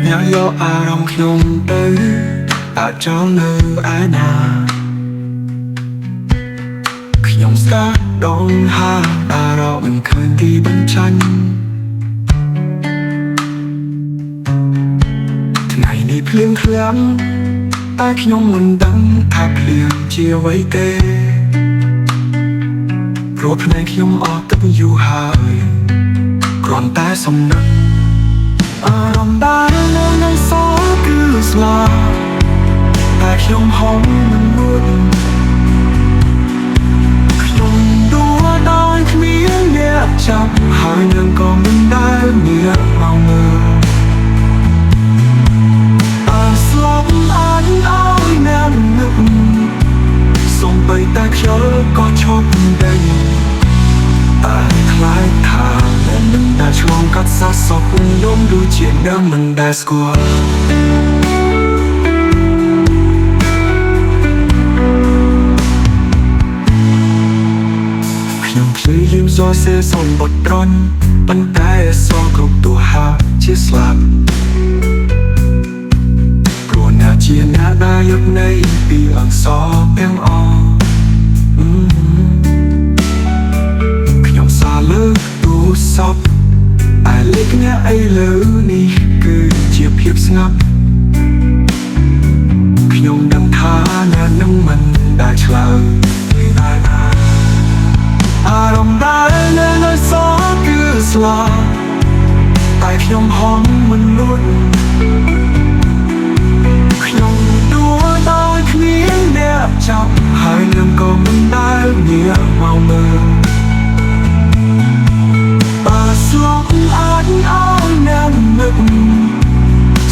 អ្នកយកអារម្មណ៍ខ្ញុំទៅអាចចង់នៅឯណាខ្ញុំស្គាល់ដងហាអារម្មណ៍មិនឃើញទីបញ្ចាញ់ថ្ងៃនេះភ្លៀងធ្លាក់តែខ្ញុំមិនដឹងថាភ្លៀងជាអ្វីទេព្រោះភ្នែកខ្ញុំអត់ទឹកយូរហើយគ្រាន់តែសំនឹកអារម្មណ៍ដែលនៅសល់គឺស្លាប់តែខ្ញុំហងមិនរួចខ្ញុំដួលដោយគ្មានអ្នកចាប់ហើយនឹងក៏មិនដែលមានមកមើលស្លាប់អាចឲ្យអ្នកនឹកសូម្បីតែខ្យល់ក៏ឈប់ដេញតែខ្លាចថាអ្នកនឹងដែលឆ្លងកាត់សាសពខ្ញុំដូចជាអ្នកមិនដែលស្គាល់ខ្ញុំព្យាយាមសរសេរសំបុត្រត្រន់ប៉ុន្តែសរគ្រប់ទោះហាជាស្លាប់ជាអ្នកដែលយកនៃពីអក្សរទាំងអខ្ញុំសារលើកទូរស័ព្ទតែលេខអ្នកឥឡូវនេះគឺជាភាពស្ងាត់ខ្ញុំដឹងថាអ្នកនឹងមិនដែលឆ្លើយអារម្មណ៍ដែលនៅសល់គឺស្លាប់តែខ្ញុំហងមិនលួចខ្ញុំដួលដោយគ្មានអ្នកចាប់ហើយនឹងក៏មិនដែលងាកមកមើលបើស្លាប់អាចឲ្យអ្នកនឹក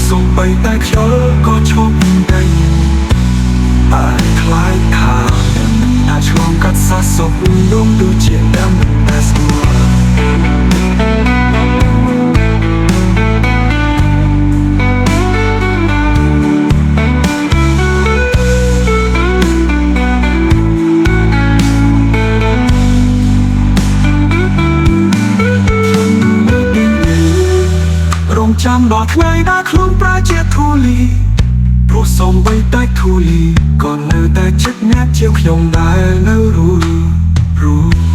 សូម្បីតែខ្យល់ក៏ឈប់ដេញតែខ្លាចថាអ្នកអាចឆ្លងកាត់សាសពខ្ញុំដូចជាអ្នកមិនដែលស្គាល់ចាំដល់ថ្ងៃដែលខ្លួនប្រែជាធូលីព្រោះសូម្បីតែធូលីក៏នៅតែចិត្តអ្នកជាខ្ញុំដែលនៅរស់